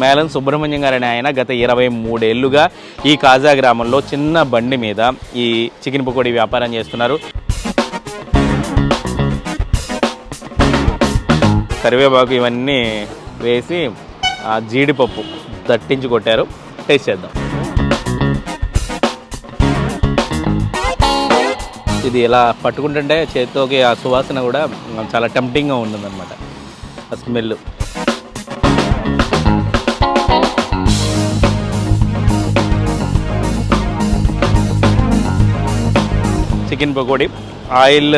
మేళం సుబ్రహ్మణ్యం గారు అనే ఆయన గత 23 ఏళ్లుగా ఈ కాజా గ్రామంలో చిన్న బండి మీద ఈ చికెన్ పకోడీ వ్యాపారం చేస్తున్నారు. కరివేపాకు ఇవన్నీ వేసి జీడిపప్పు దట్టించి కొట్టారు. టేస్ట్ చేద్దాం. ఇది ఇలా పట్టుకుంటుంటే చేతితోకి ఆ సువాసన కూడా చాలా టెంప్టింగ్గా ఉంటుందన్నమాట. ఆ స్మెల్ చికెన్ పకోడీ ఆయిల్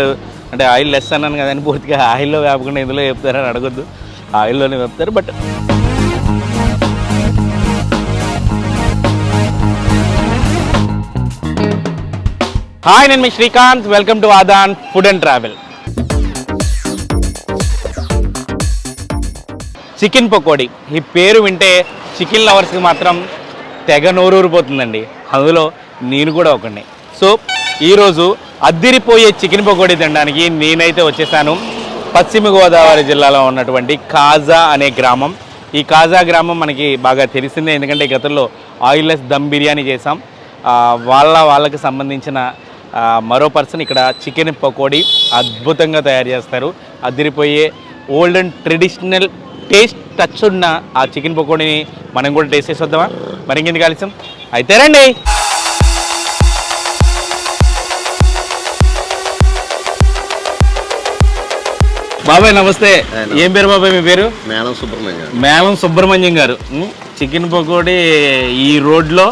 అంటే ఆయిల్ లెస్ అన్నాను కదండి, పూర్తిగా ఆయిల్లో వేపకుండా ఇందులో వేపుతారని అడగొద్దు, ఆయిల్లోనే వేపుతారు. బట్ హాయ్, నేను మీ Srikanth. Welcome to Aadhan food and travel. Chicken pakodi ఈ పేరు వింటే చికెన్ లవర్స్కి మాత్రం తెగ నోరూరిపోతుందండి. అందులో నేను కూడా ఒకడిని. సో ఈరోజు అద్దిరిపోయే చికెన్ పకోడీ తినడానికి నేనైతే వచ్చేసాను పశ్చిమ గోదావరి జిల్లాలో ఉన్నటువంటి కాజా అనే గ్రామం. ఈ కాజా గ్రామం మనకి బాగా తెలిసిందే, ఎందుకంటే గతంలో ఆయిల్లెస్ దమ్ బిర్యానీ చేసాం. వాళ్ళకి సంబంధించిన మరో పర్సన్ ఇక్కడ చికెన్ పకోడీ అద్భుతంగా తయారు చేస్తారు. అద్దిరిపోయే old and traditional taste touch ఉన్న ఆ చికెన్ పకోడీని మనం కూడా టేస్ట్ చేసి వద్దామా? మరి ఇంకెందుకు ఆలస్యం, అయితే రండి. బాబాయ్ నమస్తే. ఏం పేరు బాబాయ్ మీ పేరు? మేళం సుబ్రహ్మణ్యం. మేళం సుబ్రహ్మణ్యం గారు. చికెన్ పకోడీ ఈ రోడ్లో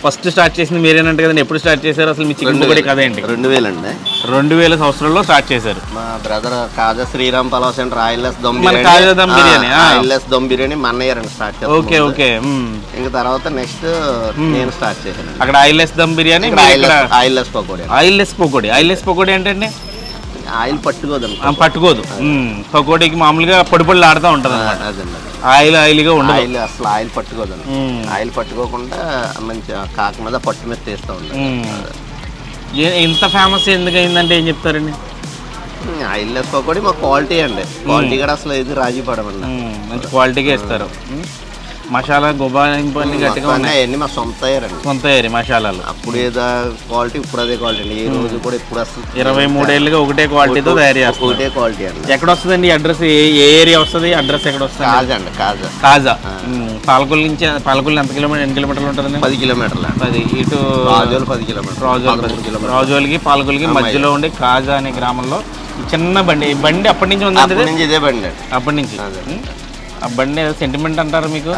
ఫస్ట్ స్టార్ట్ చేసింది మీరేనంట కదండి. ఎప్పుడు స్టార్ట్ చేశారు అసలు మీ చికెన్ పకోడీ కథ ఏంటి? 2000 అండి. 2000 సంవత్సరంలో స్టార్ట్ చేశారు. మా brother Kaja Sriram pulao centre oilless dum biryani oilless dum biryani మా అన్నయ్య స్టార్ట్ చేశారు. Okay okay. ఇంకా తర్వాత నెక్స్ట్ నేను స్టార్ట్ చేశాను. అక్కడ oilless dum biryani, oilless pakodi. Oilless pakodi. Oilless pakodi ఏంటండి? ఆయిల్ పట్టుకోదు. పకోడీకి మామూలుగా పొడి పొడిలు ఆడుతూ ఉంటుంది. ఆయిల్గా ఉండదు. అసలు ఆయిల్ పట్టుకోదండి. ఆయిల్ పట్టుకోకుండా మంచిగా కాక మీద పట్టు మీద తీస్తూ ఉంటుంది. ఇంత ఫేమస్ ఎందుకు అయిందంటే ఏం చెప్తారండి? ఆయిల్లెస్ పకోడీ మా క్వాలిటీ అండి. క్వాలిటీ కూడా అసలు ఇది రాజీ పడమండి. మంచి క్వాలిటీగా ఇస్తారు. మసాలా గుబాయింపల్లి గట్టిగా ఉన్నాయి. అన్ని మా సొంత సొంత ఏరి మసాలాలు. అప్పుడు ఏదో క్వాలిటీ, ఇప్పుడు అదే క్వాలిటీ అండి. ఈ రోజు కూడా ఇప్పుడు అసలు 23 ఏళ్ళుగా ఒకటే క్వాలిటీతో తయారు చేస్తారు. ఒకటే క్వాలిటీ అండి. ఎక్కడ వస్తుందండి అడ్రస్? ఏ ఏరియా వస్తుంది? అడ్రస్ ఎక్కడ వస్తుంది? కాజా అండి. కాజా. పాలకొల్లు నుంచి ఎన్ని కిలోమీటర్లు ఉంటుందండి? 10 కిలోమీటర్లు. 10. ఇటు 10 కిలోమీటర్లు. రాజోలకి పాలకొల్లుకి మధ్యలో ఉండి కాజా అనే గ్రామంలో చిన్న బండి. ఈ బండి అప్పటి నుంచి ఉందండి. ఇదే బండి అప్పటి నుంచి. ఆ బండి ఏదో సెంటిమెంట్ అంటారు మీకు?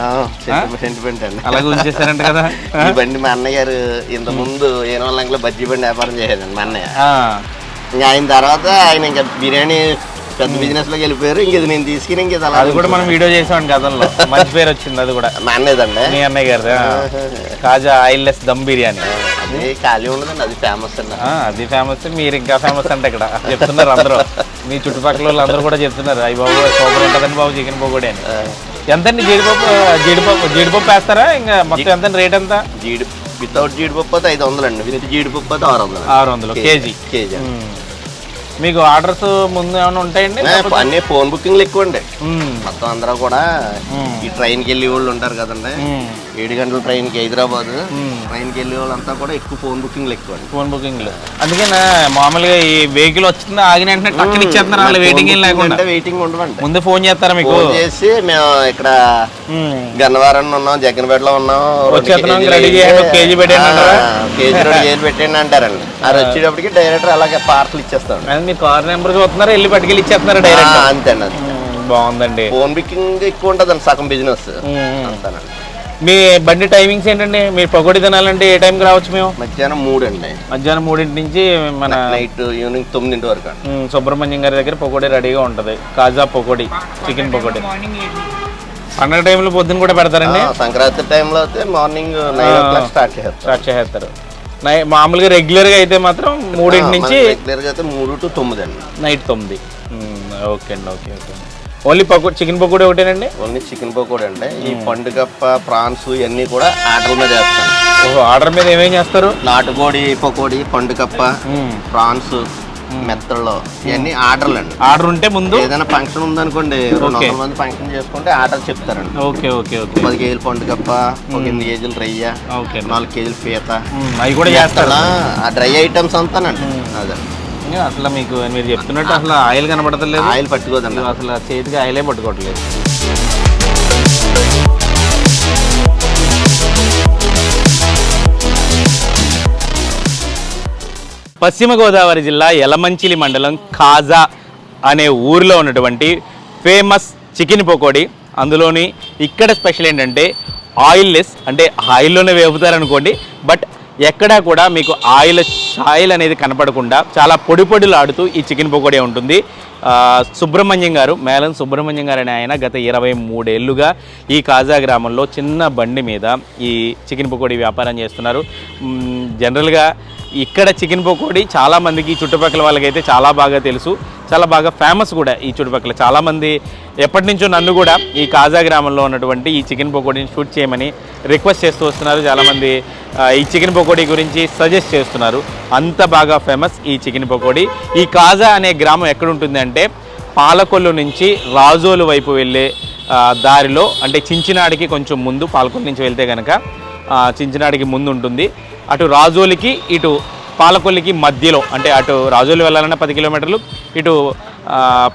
సెంటిమెంట్ అండి. అలాగే ఉంచేసారంట కదా. ఈ బండి మా అన్నయ్య గారు ఇంత ముందు ఏనోళ్ళంలో బజ్జీ బండి వ్యాపారం చేసేదండి మా అన్నయ్య. ఇంకా ఆయన తర్వాత ఆయన ఇంకా బిర్యానీ పెద్ద బిజినెస్ లోకి వెళ్ళిపోయారు. ఇంక నేను తీసుకుని ఇంక అది కూడా మనం వీడియో చేసాం గతంలో. మంచి పేరు వచ్చింది. అది కూడా మా అన్నయ్యదండి. మీ అన్నయ్య గారు కాజా ఆయిల్లెస్ దమ్ బిర్యానీ. అది ఖాళీ ఉండదండి. అది ఫేమస్ అండి. అది ఫేమస్. మీరు ఇంకా ఫేమస్ అంటే ఇక్కడ చెప్తున్నారు అందరూ. మీ చుట్టుపక్కల వాళ్ళు అందరూ కూడా చెప్తున్నారు అయ్యి బాబు సూపర్ ఉంటుందండి బాబు చికెన్ పకోడీ అని. ఎంతండి జీడిపప్పు వేస్తారా? ఇంకా మొత్తం ఎంత రేట్ ఎంత? వితౌట్ జీడిపప్పు అయితే 500 అండి. విత్ జీడిపప్పు అయితే 600 కేజీ. మీకు ఆర్డర్స్ ముందు ఏమైనా ఉంటాయండి? అన్ని ఫోన్ బుకింగ్లు ఎక్కువ అండి. మొత్తం అందరూ కూడా ఈ ట్రైన్కి వెళ్ళే వాళ్ళు ఉంటారు కదండి. 7 గంటల ట్రైన్కి హైదరాబాద్ ట్రైన్కి వెళ్ళే వాళ్ళంతా కూడా ఎక్కువ ఫోన్ బుకింగ్లు ఎక్కువ అండి. ఫోన్ బుకింగ్లు. అందుకని మామూలుగా ఈ వెహికల్ వచ్చింది ఆగిన వెంటనే టక్కుని ఇచ్చేస్తున్నారు. వాళ్ళు వెయిటింగ్ లేకుండా. వెయిటింగ్ ఉండవండి. ముందు ఫోన్ చేస్తారా మీకు? చేసి మేము ఇక్కడ గన్నవరం ఉన్నాం, జగన్పేటలో ఉన్నాం, కేజీ పెట్టండి అంటారండి. అది వచ్చేటప్పటికి డైరెక్టర్ అలాగే పార్సల్ ఇచ్చేస్తాం. మీ కార్ నెంబర్ చూస్తున్నారు, వెళ్ళి పట్టుకెళ్ళి ఇచ్చేస్తున్నారు డైరెక్ట్. అంతేండి. అది బాగుందండి. ఫోన్ బుకింగ్ ఎక్కువ ఉంటుంది సగం బిజినెస్ అంతేనండి. మీ బండి టైమింగ్స్ ఏంటండి? మీరు పకోడీ తినాలంటే ఏ టైంకి రావచ్చు? మేము మధ్యాహ్నం 3 అండి. మధ్యాహ్నం 3 నుంచి మన నైట్ ఈవినింగ్ 9 వరకు. సుబ్రహ్మణ్యం గారి దగ్గర పకోడీ రెడీగా ఉంటుంది. కాజా పకోడీ, చికెన్ పకోడీ. పండగ టైంలో పొద్దున్న కూడా పెడతారండి. సంక్రాంతి టైంలో అయితే మార్నింగ్ 9 o'clock స్టార్ట్ చేస్తారు. మామూలుగా రెగ్యులర్గా అయితే మాత్రం 3 నుంచి 3 to 9 అండి. నైట్ 9. ఓకే అండి. Okay okay. Only chicken pakodi ఒకటేనండి? ఓన్లీ చికెన్ పకోడీ అండి. ఈ పండుగప్ప, ప్రాన్స్ ఇవన్నీ కూడా ఆర్డర్ మీద చేస్తాను. ఆర్డర్ మీద ఏమేం చేస్తారు? నాటుకోడి పకోడీ, పండుగప్ప, ప్రాన్స్, మెత్తల్లో ఇవన్నీ ఆర్డర్లు అండి. ఆర్డర్ ఉంటే ముందు ఏదైనా ఫంక్షన్ ఉందనుకోండి, 200 మంది ఫంక్షన్ చేసుకుంటే ఆర్డర్ చెప్తారండి. Okay okay okay. 10 కేజీలు పండుగప్ప, ఒక 8 కేజీలు రొయ్య, 4 కేజీలు పీత, అవి కూడా చేస్తారా? ఆ డ్రై ఐటమ్స్ అంతానండి. అదే అసలు మీకు మీరు చెప్తున్నట్టు అసలు ఆయిల్ కనబడతలేదు, ఆయిల్ పట్టుకోదండి, అసలు చేతికి ఆయిలే పట్టుకోవట్లేదు. పశ్చిమ గోదావరి జిల్లా యలమంచిలి మండలం కాజా అనే ఊరిలో ఉన్నటువంటి ఫేమస్ చికెన్ పకోడీ. అందులోని ఇక్కడ స్పెషల్ ఏంటంటే ఆయిల్ లెస్, అంటే ఆయిల్లోనే వేపుతారనుకోండి, బట్ ఎక్కడా కూడా మీకు ఆయిల్ అనేది కనపడకుండా చాలా పొడి పొడిలాడుతూ ఈ చికెన్ పకోడీ ఉంటుంది. సుబ్రహ్మణ్యం గారు, మేళం సుబ్రహ్మణ్యం గారు అనే ఆయన గత 23 ఏళ్ళుగా ఈ కాజా గ్రామంలో చిన్న బండి మీద ఈ చికెన్ పకోడీ వ్యాపారం చేస్తున్నారు. జనరల్గా ఇక్కడ చికెన్ పకోడీ చాలామందికి చుట్టుపక్కల వాళ్ళకైతే చాలా బాగా తెలుసు, చాలా బాగా ఫేమస్ కూడా ఈ చుట్టుపక్కల. చాలామంది ఎప్పటి నుంచో నన్ను కూడా ఈ కాజా గ్రామంలో ఉన్నటువంటి ఈ చికెన్ పకోడీని షూట్ చేయమని రిక్వెస్ట్ చేస్తూ వస్తున్నారు. చాలామంది ఈ చికెన్ పకోడీ గురించి సజెస్ట్ చేస్తున్నారు. అంత బాగా ఫేమస్ ఈ చికెన్ పకోడీ. ఈ కాజా అనే గ్రామం ఎక్కడుంటుంది అంటే పాలకొల్లు నుంచి రాజోలు వైపు వెళ్ళే దారిలో, అంటే చించినాడికి కొంచెం ముందు, పాలకొల్లు నుంచి వెళ్తే కనుక చించినాడికి ముందు ఉంటుంది. అటు రాజోలికి ఇటు పాలకొల్లికి మధ్యలో, అంటే అటు రాజోలు వెళ్ళాలన్నా 10 కిలోమీటర్లు, ఇటు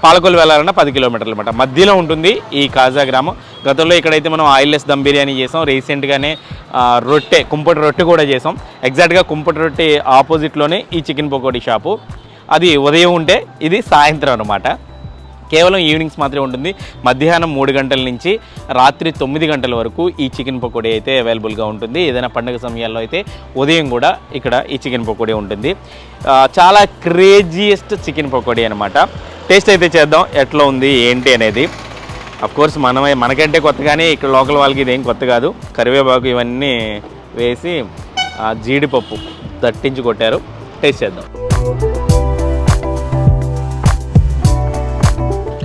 పాలకొల్లు వెళ్ళాలన్నా 10 కిలోమీటర్లు అనమాట. మధ్యలో ఉంటుంది ఈ కాజా గ్రామం. గతంలో ఇక్కడైతే మనం ఆయిల్లెస్ దమ్ బిర్యానీ చేసాం, రీసెంట్గానే కుంపటి రొట్టె కూడా చేసాం. ఎగ్జాక్ట్గా కుంపటి రొట్టె ఆపోజిట్లోనే ఈ చికెన్ పకోడీ షాపు. అది ఉదయం ఉంటే ఇది సాయంత్రం అనమాట. కేవలం ఈవినింగ్స్ మాత్రమే ఉంటుంది. మధ్యాహ్నం 3 గంటల నుంచి రాత్రి 9 గంటల వరకు ఈ చికెన్ పకోడీ అయితే అవైలబుల్గా ఉంటుంది. ఏదైనా పండుగ సమయాల్లో అయితే ఉదయం కూడా ఇక్కడ ఈ చికెన్ పకోడీ ఉంటుంది. చాలా క్రేజియస్ట్ చికెన్ పకోడీ అనమాట. టేస్ట్ అయితే చేద్దాం ఎట్లా ఉంది ఏంటి అనేది. అఫ్కోర్స్ మనకంటే కొత్త, కానీ ఇక్కడ లోకల్ వాళ్ళకి ఇదేం కొత్త కాదు. కరివేపాకు ఇవన్నీ వేసి జీడిపప్పు దట్టించి కొట్టారు. టేస్ట్ చేద్దాం.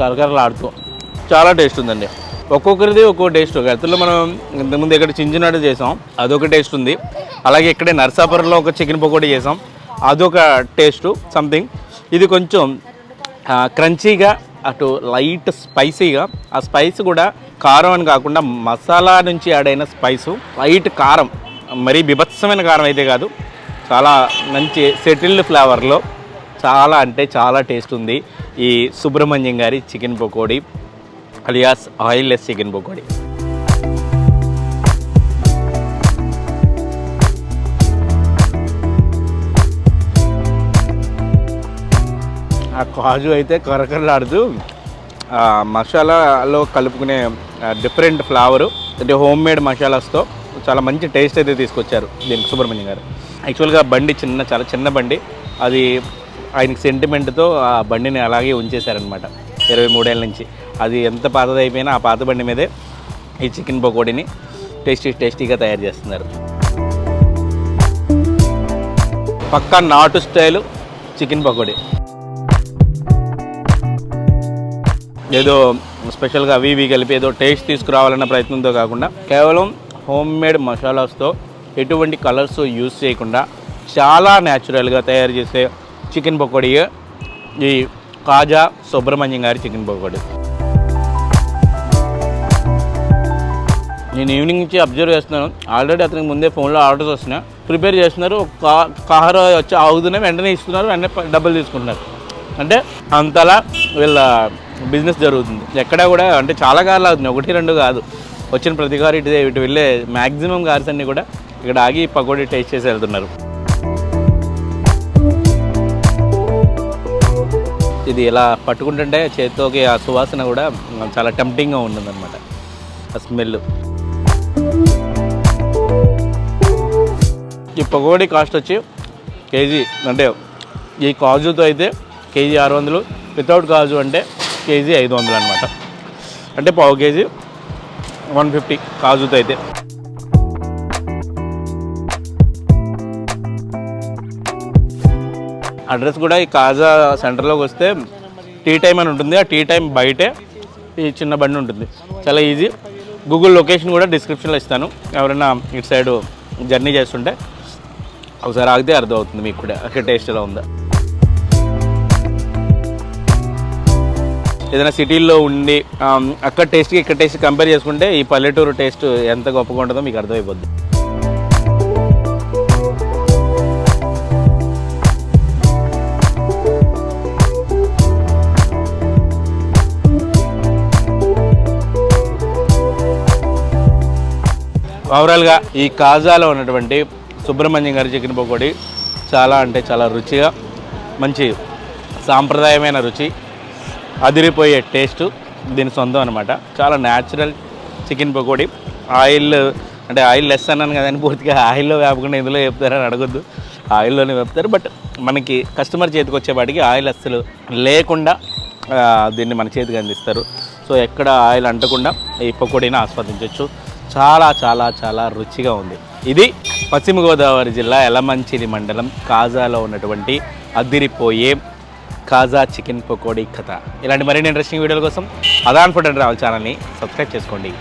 కరకరలాడుతూ చాలా టేస్ట్ ఉందండి. ఒక్కొక్కరిది ఒక్కో టేస్ట్. గతంలో మనం ఇంతకుముందు ఇక్కడ చించినాడు చేసాం, అదొక టేస్ట్ ఉంది. అలాగే ఇక్కడే నర్సాపురంలో ఒక చికెన్ పకోడీ చేసాం, అదొక టేస్ట్ సంథింగ్. ఇది కొంచెం క్రంచీగా, అటు లైట్ స్పైసీగా. ఆ స్పైస్ కూడా కారం అని కాకుండా మసాలా నుంచి యాడ్ అయిన స్పైసు, లైట్ కారం, మరీ బిభత్సమైన కారం అయితే కాదు, చాలా మంచి సెటిల్డ్ ఫ్లేవర్లో చాలా అంటే చాలా టేస్ట్ ఉంది ఈ సుబ్రహ్మణ్యం గారి chicken pakodi alias oilless chicken pakodi. ఆ కాజు అయితే కరకరలాడుతూ మసాలాలో కలుపుకునే డిఫరెంట్ ఫ్లేవరు, అంటే హోమ్ మేడ్ మసాలాస్తో చాలా మంచి టేస్ట్ అయితే తీసుకొచ్చారు దీనికి సుబ్రహ్మణ్యం గారు. యాక్చువల్గా బండి చాలా చిన్న బండి, అది ఆయనకి సెంటిమెంట్తో ఆ బండిని అలాగే ఉంచేశారనమాట 23 ఏళ్ళ నుంచి. అది ఎంత పాతది అయిపోయినా ఆ పాత బండి మీదే ఈ చికెన్ పకోడీని టేస్టీగా తయారు చేస్తున్నారు. పక్కా నాటు స్టైలు చికెన్ పకోడీ. ఏదో స్పెషల్గా అవి ఇవి కలిపి ఏదో టేస్ట్ తీసుకురావాలన్న ప్రయత్నంతో కాకుండా కేవలం హోమ్ మేడ్ మసాలాస్తో ఎటువంటి కలర్స్ యూజ్ చేయకుండా చాలా న్యాచురల్గా తయారు చేసే చికెన్ పకోడీ ఈ కాజా సుబ్రహ్మణ్యం గారి చికెన్ పకోడీ. నేను ఈవినింగ్ నుంచి అబ్జర్వ్ చేస్తున్నాను, ఆల్రెడీ అతనికి ముందే ఫోన్లో ఆర్డర్స్ వస్తున్నాయి, ప్రిపేర్ చేస్తున్నారు. కార వచ్చి ఆగుతున్నాయి, వెంటనే ఇస్తున్నారు, వెంటనే డబ్బులు తీసుకుంటున్నారు. అంటే అంతలా వీళ్ళ బిజినెస్ జరుగుతుంది. ఎక్కడా కూడా అంటే చాలా కార్లు అవుతున్నాయి, 1-2 కాదు. వచ్చిన ప్రతి కారు ఇటు వెళ్ళే మ్యాక్సిమం కార్స్ అన్నీ కూడా ఇక్కడ ఆగి పకోడీ టేస్ట్ చేసి వెళ్తున్నారు. ఇది ఇలా పట్టుకుంటుంటే చేతితోకి ఆ సువాసన కూడా చాలా టెంప్టింగ్గా ఉంటుందన్నమాట, ఆ స్మెల్. ఈ పకోడీ కాస్ట్ వచ్చి కేజీ, అంటే ఈ కాజుతో అయితే కేజీ 600, వితౌట్ కాజు అంటే కేజీ 500 అనమాట. అంటే పావు కేజీ 150 కాజుతో అయితే. అడ్రస్ కూడా ఈ కాజా సెంటర్లోకి వస్తే టీ టైం అని ఉంటుంది. ఆ టీ టైం బయటే ఈ చిన్న బండి ఉంటుంది, చాలా ఈజీ. గూగుల్ లొకేషన్ కూడా డిస్క్రిప్షన్లో ఇస్తాను. ఎవరైనా ఇటు సైడు జర్నీ చేస్తుంటే ఒకసారి ఆగితే అర్థమవుతుంది మీకు కూడా అక్కడ టేస్ట్ ఎలా ఉందా. ఏదైనా సిటీల్లో ఉండి అక్కడ టేస్ట్కి ఇక్కడ టేస్ట్ కంపేర్ చేసుకుంటే ఈ పల్లెటూరు టేస్ట్ ఎంత గొప్పగా ఉంటుందో మీకు అర్థమైపోద్ది. ఓవరాల్గా ఈ కాజాలో ఉన్నటువంటి సుబ్రహ్మణ్యం గారి చికెన్ పకోడీ చాలా అంటే చాలా రుచిగా, మంచి సాంప్రదాయమైన రుచి, అదిరిపోయే టేస్టు దీని సొంతం అనమాట. చాలా న్యాచురల్ చికెన్ పకోడీ. ఆయిల్ అంటే ఆయిల్ లెస్ అన్నాను కదండి, పూర్తిగా ఆయిల్లో వేపకుండా ఇందులో వేపుతారని అడగొద్దు, ఆయిల్లోనే వేపుతారు. బట్ మనకి కస్టమర్ చేతికి వచ్చేపాటికి ఆయిల్ అస్సలు లేకుండా దీన్ని మన చేతికి అందిస్తారు. సో ఎక్కడ ఆయిల్ అంటకుండా ఈ పకోడీని ఆస్వాదించవచ్చు. చాలా చాలా చాలా రుచిగా ఉంది. ఇది పశ్చిమ గోదావరి జిల్లా యలమంచిలి మండలం కాజాలో ఉన్నటువంటి అదిరిపోయే కాజా చికెన్ పకోడీ కథ. ఇలాంటి మరిన్ని ఇంట్రెస్టింగ్ వీడియోల కోసం అదాన్ ఫుడ్ అండ్ ట్రావెల్ ఛానల్ని సబ్స్క్రైబ్ చేసుకోండి.